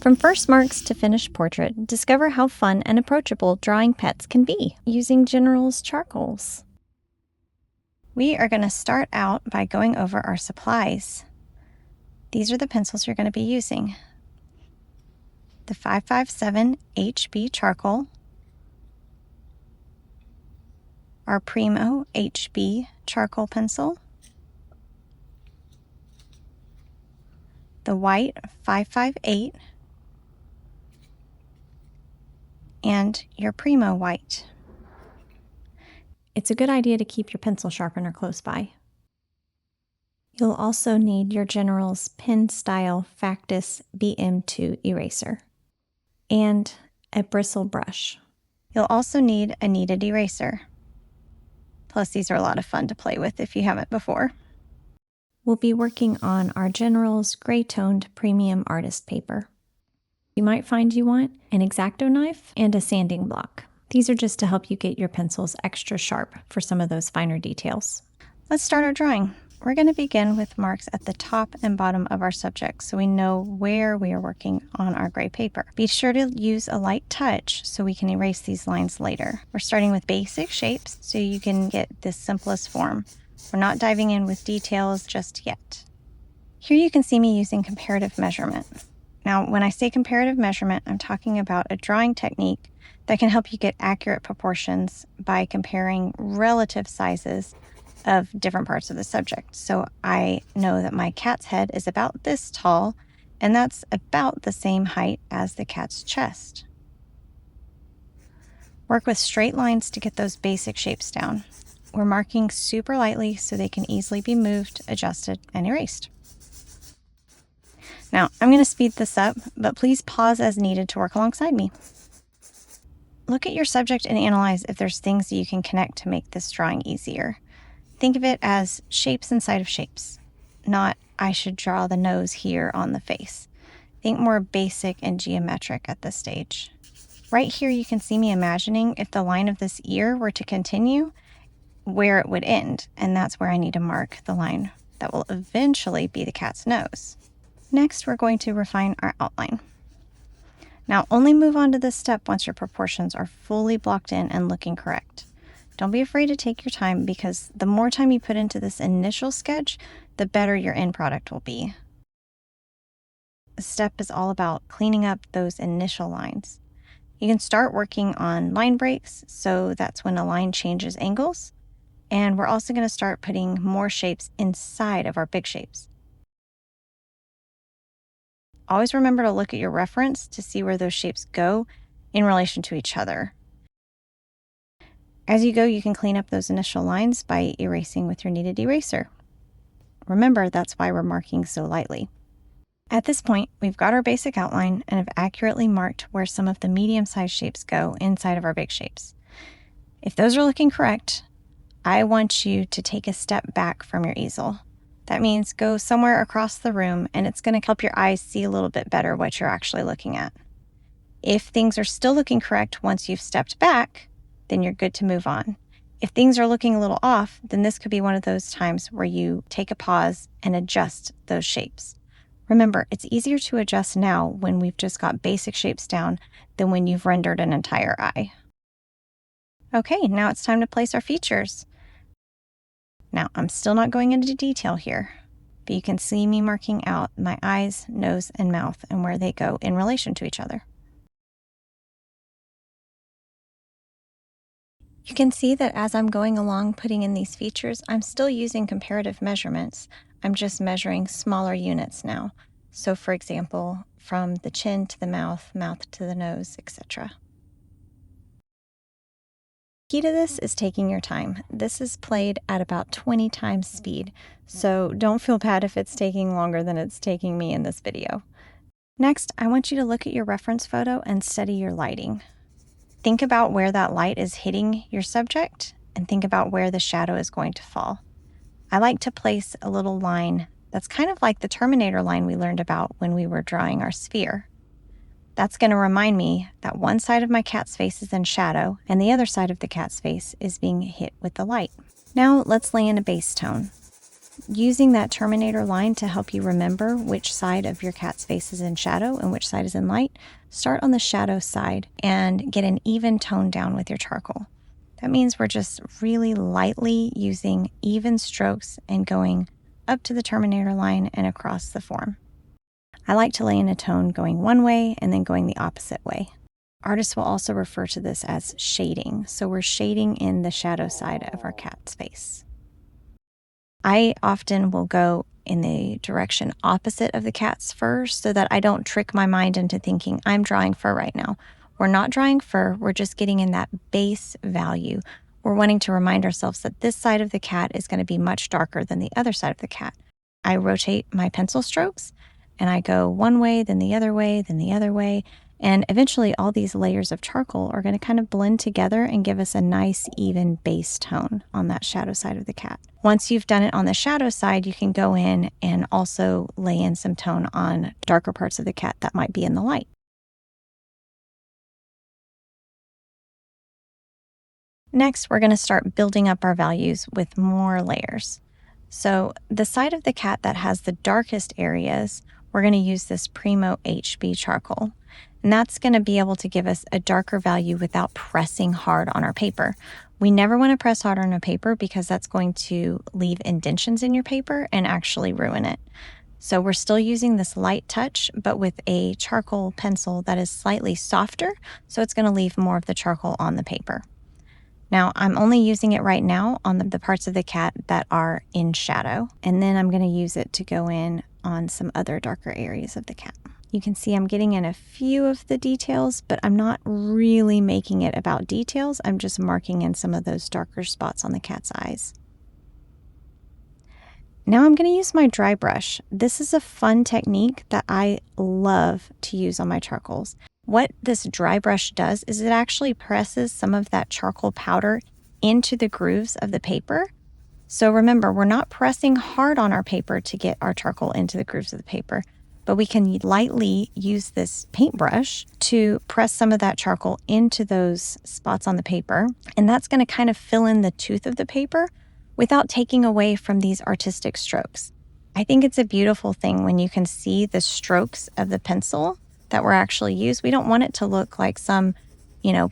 From first marks to finished portrait, discover how fun and approachable drawing pets can be using General's charcoals. We are going to start out by going over our supplies. These are the pencils you're going to be using. The 557 HB charcoal, our Primo HB charcoal pencil, the white 558, and your Primo white. It's a good idea to keep your pencil sharpener close by. You'll also need your General's Pen Style Factus BM2 eraser and a bristle brush. You'll also need a kneaded eraser. Plus, these are a lot of fun to play with if you haven't before. We'll be working on our General's gray-toned premium artist paper. You might find you want an X-Acto knife and a sanding block. These are just to help you get your pencils extra sharp for some of those finer details. Let's start our drawing. We're going to begin with marks at the top and bottom of our subject so we know where we are working on our gray paper. Be sure to use a light touch so we can erase these lines later. We're starting with basic shapes so you can get the simplest form. We're not diving in with details just yet. Here you can see me using comparative measurement. Now, when I say comparative measurement, I'm talking about a drawing technique that can help you get accurate proportions by comparing relative sizes of different parts of the subject. So I know that my cat's head is about this tall, and that's about the same height as the cat's chest. Work with straight lines to get those basic shapes down. We're marking super lightly so they can easily be moved, adjusted, and erased. Now, I'm going to speed this up, but please pause as needed to work alongside me. Look at your subject and analyze if there's things that you can connect to make this drawing easier. Think of it as shapes inside of shapes, not I should draw the nose here on the face. Think more basic and geometric at this stage. Right here you can see me imagining if the line of this ear were to continue, where it would end, and that's where I need to mark the line that will eventually be the cat's nose. Next, we're going to refine our outline. Now, only move on to this step once your proportions are fully blocked in and looking correct. Don't be afraid to take your time because the more time you put into this initial sketch, the better your end product will be. This step is all about cleaning up those initial lines. You can start working on line breaks, so that's when a line changes angles. And we're also going to start putting more shapes inside of our big shapes. Always remember to look at your reference to see where those shapes go in relation to each other. As you go, you can clean up those initial lines by erasing with your kneaded eraser. Remember, that's why we're marking so lightly. At this point, we've got our basic outline and have accurately marked where some of the medium-sized shapes go inside of our big shapes. If those are looking correct, I want you to take a step back from your easel. That means go somewhere across the room, and it's going to help your eyes see a little bit better what you're actually looking at. If things are still looking correct once you've stepped back, then you're good to move on. If things are looking a little off, then this could be one of those times where you take a pause and adjust those shapes. Remember, it's easier to adjust now when we've just got basic shapes down than when you've rendered an entire eye. Okay, now it's time to place our features. Now, I'm still not going into detail here, but you can see me marking out my eyes, nose, and mouth and where they go in relation to each other. You can see that as I'm going along putting in these features, I'm still using comparative measurements. I'm just measuring smaller units now. So for example, from the chin to the mouth, mouth to the nose, etc. Key to this is taking your time. This is played at about 20 times speed, so don't feel bad if it's taking longer than it's taking me in this video. Next, I want you to look at your reference photo and study your lighting. Think about where that light is hitting your subject and think about where the shadow is going to fall. I like to place a little line that's kind of like the Terminator line we learned about when we were drawing our sphere. That's going to remind me that one side of my cat's face is in shadow and the other side of the cat's face is being hit with the light. Now let's lay in a base tone. using that terminator line to help you remember which side of your cat's face is in shadow and which side is in light, start on the shadow side and get an even tone down with your charcoal. That means we're just really lightly using even strokes and going up to the terminator line and across the form. I like to lay in a tone going one way and then going the opposite way. Artists will also refer to this as shading. So we're shading in the shadow side of our cat's face. I often will go in the direction opposite of the cat's fur so that I don't trick my mind into thinking I'm drawing fur right now. We're not drawing fur, we're just getting in that base value. We're wanting to remind ourselves that this side of the cat is going to be much darker than the other side of the cat. I rotate my pencil strokes and I go one way, then the other way, then the other way. And eventually all these layers of charcoal are going to kind of blend together and give us a nice even base tone on that shadow side of the cat. Once you've done it on the shadow side, you can go in and also lay in some tone on darker parts of the cat that might be in the light. Next, we're going to start building up our values with more layers. So the side of the cat that has the darkest areas, we're going to use this Primo HB charcoal. And that's going to be able to give us a darker value without pressing hard on our paper. We never want to press hard on a paper because that's going to leave indentions in your paper and actually ruin it. So we're still using this light touch, but with a charcoal pencil that is slightly softer, so it's going to leave more of the charcoal on the paper. Now, I'm only using it right now on the parts of the cat that are in shadow, and then I'm going to use it to go in on some other darker areas of the cat. You can see I'm getting in a few of the details, but I'm not really making it about details. I'm just marking in some of those darker spots on the cat's eyes. Now I'm going to use my dry brush. This is a fun technique that I love to use on my charcoals. What this dry brush does is it actually presses some of that charcoal powder into the grooves of the paper. So remember, we're not pressing hard on our paper to get our charcoal into the grooves of the paper, but we can lightly use this paintbrush to press some of that charcoal into those spots on the paper. And that's going to kind of fill in the tooth of the paper without taking away from these artistic strokes. I think it's a beautiful thing when you can see the strokes of the pencil that were actually used. We don't want it to look like some,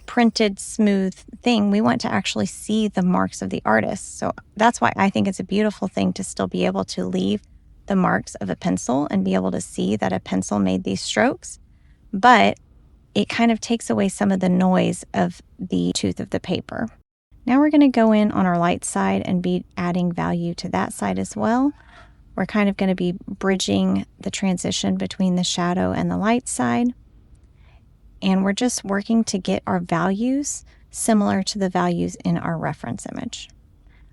printed smooth thing. We want to actually see the marks of the artist. So that's why I think it's a beautiful thing to still be able to leave the marks of a pencil and be able to see that a pencil made these strokes. But it kind of takes away some of the noise of the tooth of the paper. Now we're going to go in on our light side and be adding value to that side as well. We're kind of going to be bridging the transition between the shadow and the light side. And we're just working to get our values similar to the values in our reference image.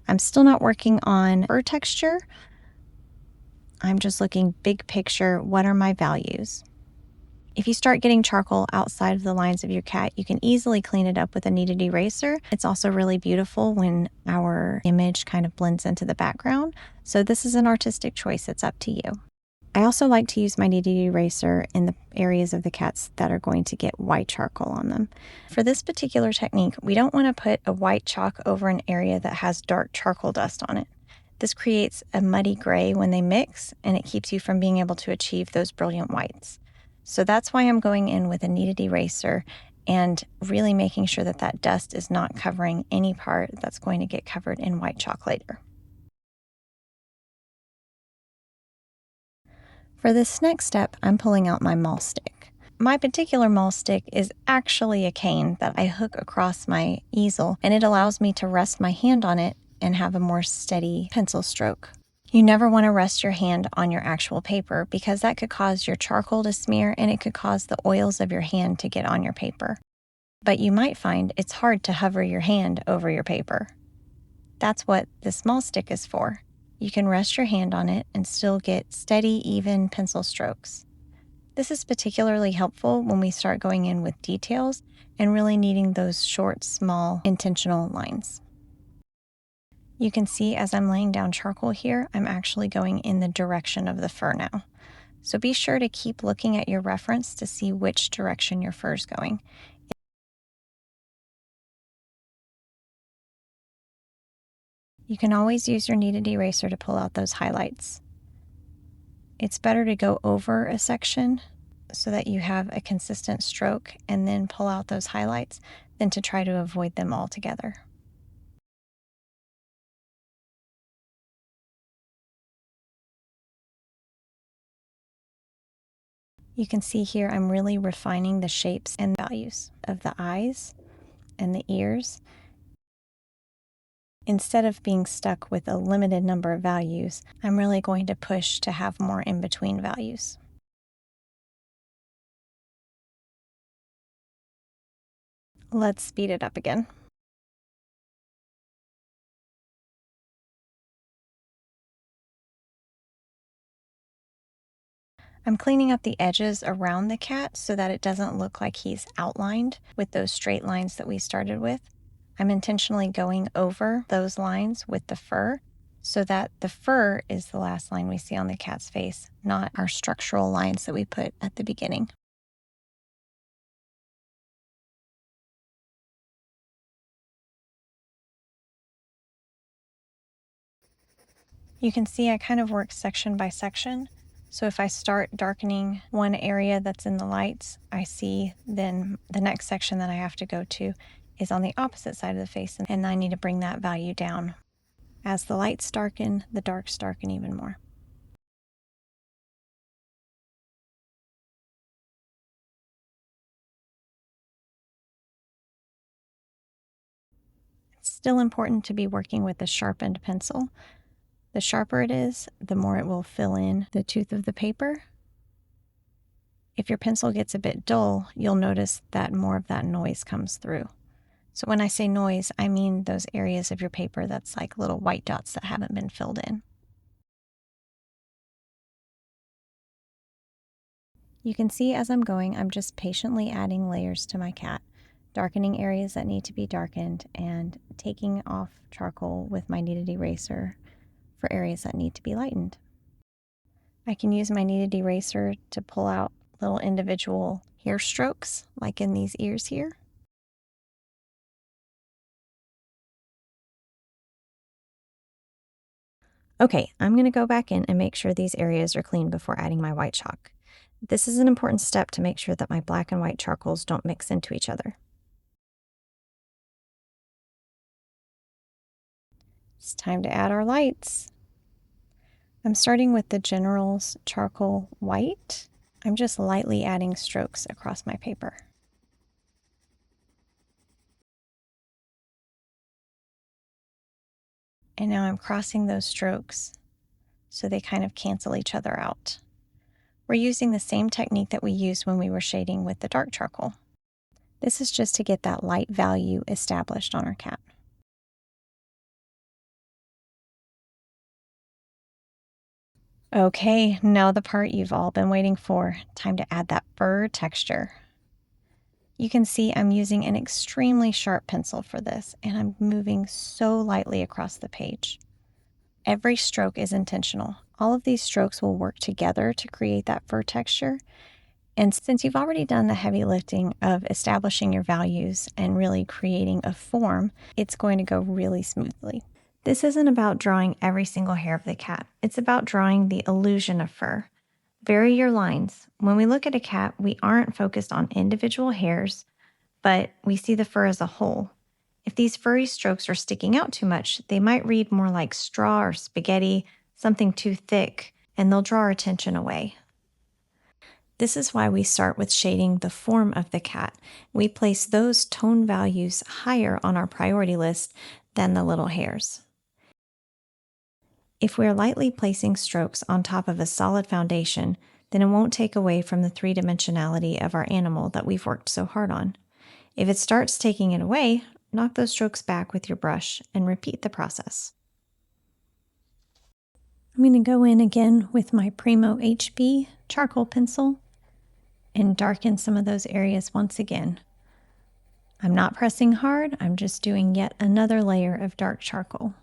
I'm still not working on fur texture. I'm just looking big picture. What are my values? If you start getting charcoal outside of the lines of your cat, you can easily clean it up with a kneaded eraser. It's also really beautiful when our image kind of blends into the background. So this is an artistic choice. It's up to you. I also like to use my kneaded eraser in the areas of the cats that are going to get white charcoal on them. For this particular technique, we don't want to put a white chalk over an area that has dark charcoal dust on it. This creates a muddy gray when they mix, and it keeps you from being able to achieve those brilliant whites. So that's why I'm going in with a kneaded eraser and really making sure that that dust is not covering any part that's going to get covered in white chalk later. For this next step, I'm pulling out my maul stick. My particular maul stick is actually a cane that I hook across my easel, and it allows me to rest my hand on it and have a more steady pencil stroke. You never want to rest your hand on your actual paper because that could cause your charcoal to smear and it could cause the oils of your hand to get on your paper. But you might find it's hard to hover your hand over your paper. That's what this maul stick is for. You can rest your hand on it and still get steady, even pencil strokes. This is particularly helpful when we start going in with details and really needing those short, small, intentional lines. You can see as I'm laying down charcoal here, I'm actually going in the direction of the fur now. So be sure to keep looking at your reference to see which direction your fur is going. You can always use your kneaded eraser to pull out those highlights. It's better to go over a section so that you have a consistent stroke and then pull out those highlights than to try to avoid them altogether. You can see here I'm really refining the shapes and values of the eyes and the ears. Instead of being stuck with a limited number of values, I'm really going to push to have more in-between values. Let's speed it up again. I'm cleaning up the edges around the cat so that it doesn't look like he's outlined with those straight lines that we started with. I'm intentionally going over those lines with the fur so that the fur is the last line we see on the cat's face, not our structural lines that we put at the beginning. You can see I kind of work section by section. So if I start darkening one area that's in the lights, I see then the next section that I have to go to is on the opposite side of the face, and I need to bring that value down. As the lights darken, the darks darken even more. It's still important to be working with a sharpened pencil. The sharper it is, the more it will fill in the tooth of the paper. If your pencil gets a bit dull, you'll notice that more of that noise comes through. So when I say noise, I mean those areas of your paper that's like little white dots that haven't been filled in. You can see as I'm going, I'm just patiently adding layers to my cat, darkening areas that need to be darkened, and taking off charcoal with my kneaded eraser for areas that need to be lightened. I can use my kneaded eraser to pull out little individual hair strokes, like in these ears here. Okay, I'm going to go back in and make sure these areas are clean before adding my white chalk. This is an important step to make sure that my black and white charcoals don't mix into each other. It's time to add our lights. I'm starting with the General's Charcoal White. I'm just lightly adding strokes across my paper. And now I'm crossing those strokes so they kind of cancel each other out. We're using the same technique that we used when we were shading with the dark charcoal. This is just to get that light value established on our cat. Okay, now the part you've all been waiting for. Time to add that fur texture. You can see I'm using an extremely sharp pencil for this, and I'm moving so lightly across the page. Every stroke is intentional. All of these strokes will work together to create that fur texture. And since you've already done the heavy lifting of establishing your values and really creating a form, it's going to go really smoothly. This isn't about drawing every single hair of the cat. It's about drawing the illusion of fur. Vary your lines. When we look at a cat, we aren't focused on individual hairs, but we see the fur as a whole. If these furry strokes are sticking out too much, they might read more like straw or spaghetti, something too thick, and they'll draw our attention away. This is why we start with shading the form of the cat. We place those tone values higher on our priority list than the little hairs. If we're lightly placing strokes on top of a solid foundation, then it won't take away from the three-dimensionality of our animal that we've worked so hard on. If it starts taking it away, knock those strokes back with your brush and repeat the process. I'm going to go in again with my Premo HB charcoal pencil and darken some of those areas once again. I'm not pressing hard, I'm just doing yet another layer of dark charcoal.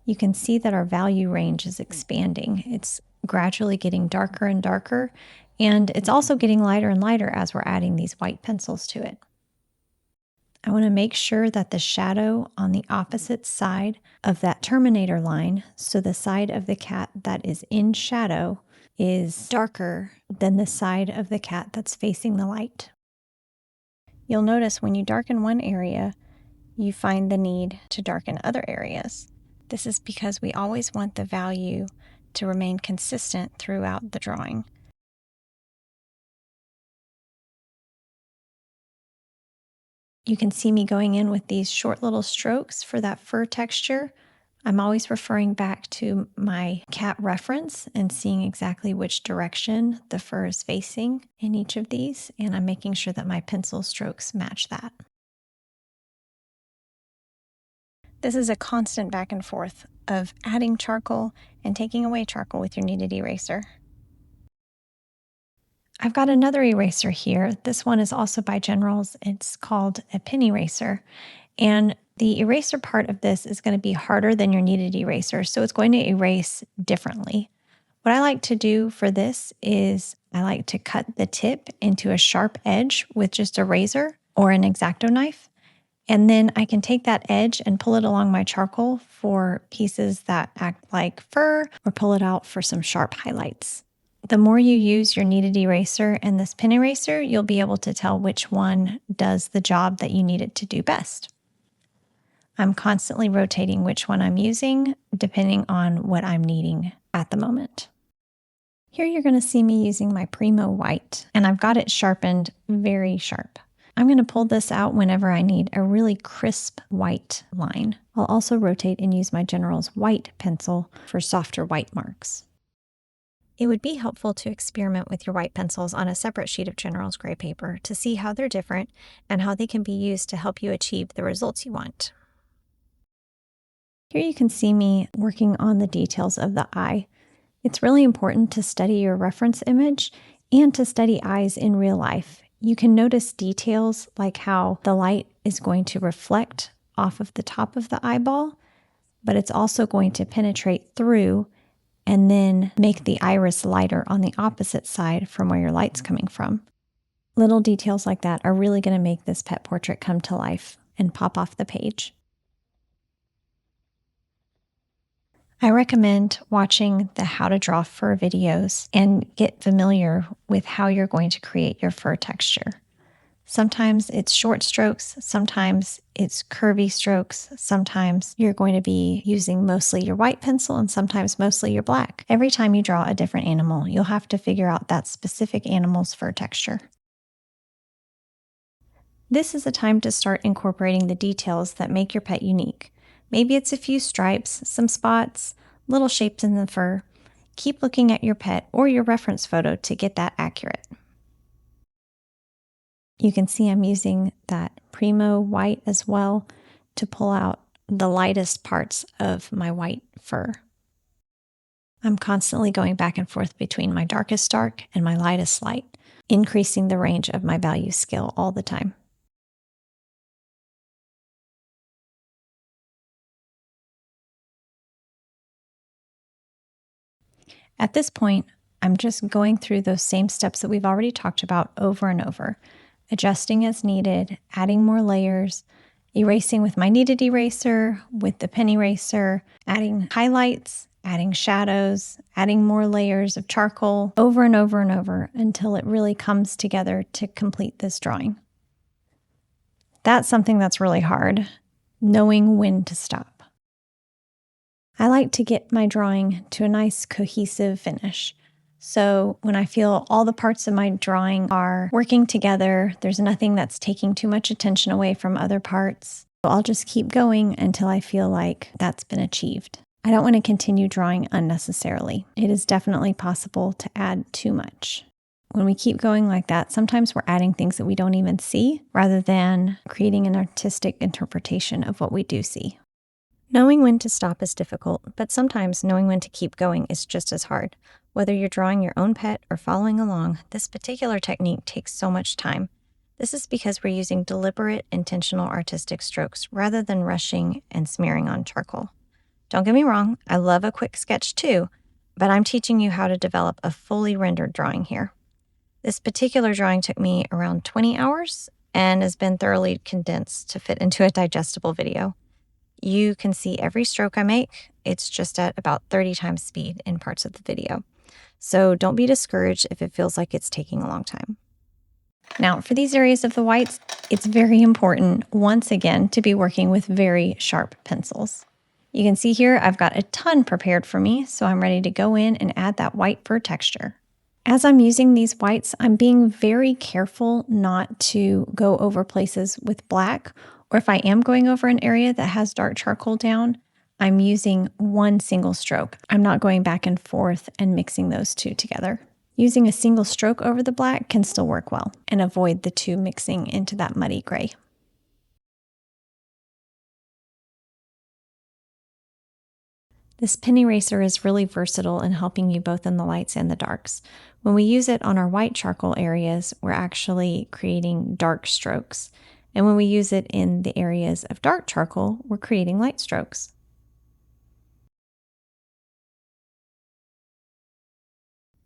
You can see that our value range is expanding. It's gradually getting darker and darker, and it's also getting lighter and lighter as we're adding these white pencils to it. I want to make sure that the shadow on the opposite side of that terminator line, so the side of the cat that is in shadow, is darker than the side of the cat that's facing the light. You'll notice when you darken one area, you find the need to darken other areas. This is because we always want the value to remain consistent throughout the drawing. You can see me going in with these short little strokes for that fur texture. I'm always referring back to my cat reference and seeing exactly which direction the fur is facing in each of these, and I'm making sure that my pencil strokes match that. This is a constant back and forth of adding charcoal and taking away charcoal with your kneaded eraser. I've got another eraser here. This one is also by Generals. It's called a pen eraser. And the eraser part of this is going to be harder than your kneaded eraser, so it's going to erase differently. What I like to do for this is I like to cut the tip into a sharp edge with just a razor or an X-Acto knife. And then I can take that edge and pull it along my charcoal for pieces that act like fur, or pull it out for some sharp highlights. The more you use your kneaded eraser and this pen eraser, you'll be able to tell which one does the job that you need it to do best. I'm constantly rotating which one I'm using depending on what I'm needing at the moment. Here you're going to see me using my Primo white, and I've got it sharpened very sharp. I'm going to pull this out whenever I need a really crisp white line. I'll also rotate and use my General's white pencil for softer white marks. It would be helpful to experiment with your white pencils on a separate sheet of General's gray paper to see how they're different and how they can be used to help you achieve the results you want. Here you can see me working on the details of the eye. It's really important to study your reference image and to study eyes in real life. You can notice details like how the light is going to reflect off of the top of the eyeball, but it's also going to penetrate through and then make the iris lighter on the opposite side from where your light's coming from. Little details like that are really going to make this pet portrait come to life and pop off the page. I recommend watching the How to Draw Fur videos and get familiar with how you're going to create your fur texture. Sometimes it's short strokes, sometimes it's curvy strokes, sometimes you're going to be using mostly your white pencil and sometimes mostly your black. Every time you draw a different animal, you'll have to figure out that specific animal's fur texture. This is a time to start incorporating the details that make your pet unique. Maybe it's a few stripes, some spots, little shapes in the fur. Keep looking at your pet or your reference photo to get that accurate. You can see I'm using that Primo white as well to pull out the lightest parts of my white fur. I'm constantly going back and forth between my darkest dark and my lightest light, increasing the range of my value scale all the time. At this point, I'm just going through those same steps that we've already talked about over and over. Adjusting as needed, adding more layers, erasing with my kneaded eraser, with the pen eraser, adding highlights, adding shadows, adding more layers of charcoal over and over and over until it really comes together to complete this drawing. That's something that's really hard, knowing when to stop. I like to get my drawing to a nice cohesive finish. So when I feel all the parts of my drawing are working together, there's nothing that's taking too much attention away from other parts, I'll just keep going until I feel like that's been achieved. I don't want to continue drawing unnecessarily. It is definitely possible to add too much. When we keep going like that, sometimes we're adding things that we don't even see, rather than creating an artistic interpretation of what we do see. Knowing when to stop is difficult, but sometimes knowing when to keep going is just as hard. Whether you're drawing your own pet or following along, this particular technique takes so much time. This is because we're using deliberate, intentional artistic strokes rather than rushing and smearing on charcoal. Don't get me wrong, I love a quick sketch too, but I'm teaching you how to develop a fully rendered drawing here. This particular drawing took me around 20 hours, and has been thoroughly condensed to fit into a digestible video. You can see every stroke I make. It's just at about 30 times speed in parts of the video. So don't be discouraged if it feels like it's taking a long time. Now, for these areas of the whites, it's very important, once again, to be working with very sharp pencils. You can see here I've got a ton prepared for me, so I'm ready to go in and add that white fur texture. As I'm using these whites, I'm being very careful not to go over places with black, or if I am going over an area that has dark charcoal down, I'm using one single stroke. I'm not going back and forth and mixing those two together. Using a single stroke over the black can still work well and avoid the two mixing into that muddy gray. This pen eraser is really versatile in helping you both in the lights and the darks. When we use it on our white charcoal areas, we're actually creating dark strokes. And when we use it in the areas of dark charcoal, we're creating light strokes.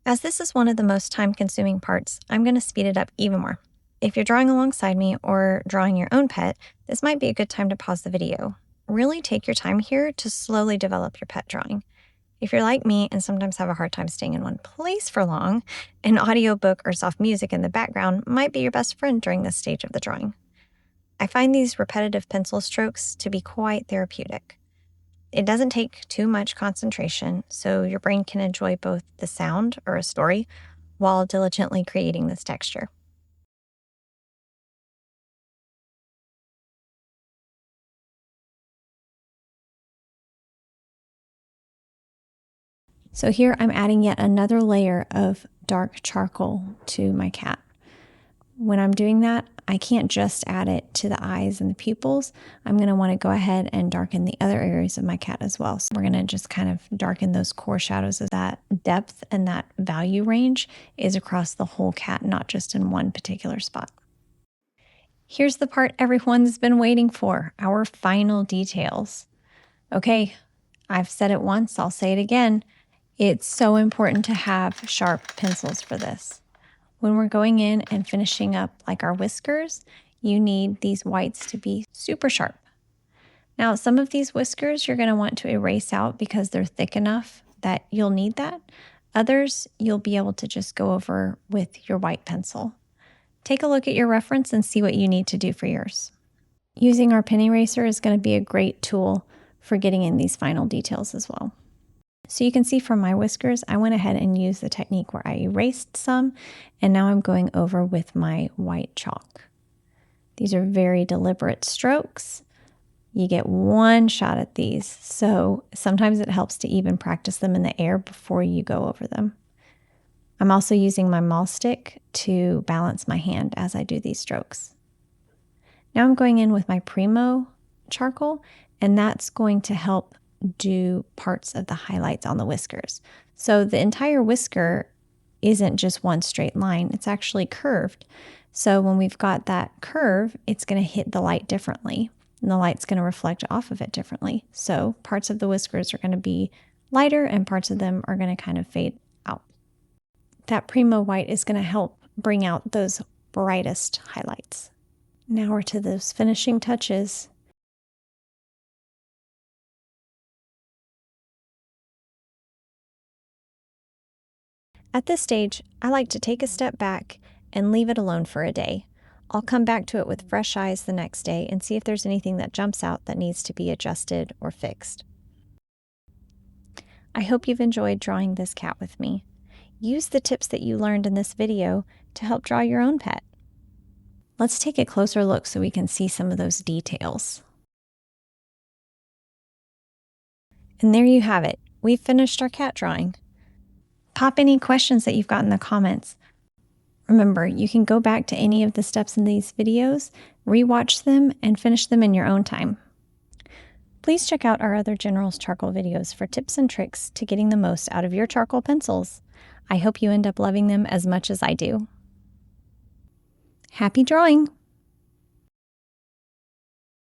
As this is one of the most time-consuming parts, I'm going to speed it up even more. If you're drawing alongside me or drawing your own pet, this might be a good time to pause the video. Really take your time here to slowly develop your pet drawing. If you're like me and sometimes have a hard time staying in one place for long, an audiobook or soft music in the background might be your best friend during this stage of the drawing. I find these repetitive pencil strokes to be quite therapeutic. It doesn't take too much concentration, so your brain can enjoy both the sound or a story while diligently creating this texture. So here I'm adding yet another layer of dark charcoal to my cat. When I'm doing that, I can't just add it to the eyes and the pupils. I'm going to want to go ahead and darken the other areas of my cat as well. So we're going to just kind of darken those core shadows as that depth and that value range is across the whole cat, not just in one particular spot. Here's the part everyone's been waiting for, our final details. Okay, I've said it once, I'll say it again. It's so important to have sharp pencils for this. When we're going in and finishing up like our whiskers, you need these whites to be super sharp. Now, some of these whiskers you're going to want to erase out because they're thick enough that you'll need that. Others, you'll be able to just go over with your white pencil. Take a look at your reference and see what you need to do for yours. Using our pen eraser is going to be a great tool for getting in these final details as well. So you can see from my whiskers, I went ahead and used the technique where I erased some, and now I'm going over with my white chalk. These are very deliberate strokes. You get one shot at these, so sometimes it helps to even practice them in the air before you go over them. I'm also using my maul stick to balance my hand as I do these strokes. Now I'm going in with my Premo charcoal, and that's going to help do parts of the highlights on the whiskers. So the entire whisker isn't just one straight line, it's actually curved. So when we've got that curve, it's going to hit the light differently, and the light's going to reflect off of it differently. So parts of the whiskers are going to be lighter and parts of them are going to kind of fade out. That Premo white is going to help bring out those brightest highlights. Now we're to those finishing touches. At this stage, I like to take a step back and leave it alone for a day. I'll come back to it with fresh eyes the next day and see if there's anything that jumps out that needs to be adjusted or fixed. I hope you've enjoyed drawing this cat with me. Use the tips that you learned in this video to help draw your own pet. Let's take a closer look so we can see some of those details. And there you have it. We've finished our cat drawing. Pop any questions that you've got in the comments. Remember, you can go back to any of the steps in these videos, rewatch them, and finish them in your own time. Please check out our other General's Charcoal videos for tips and tricks to getting the most out of your charcoal pencils. I hope you end up loving them as much as I do. Happy drawing!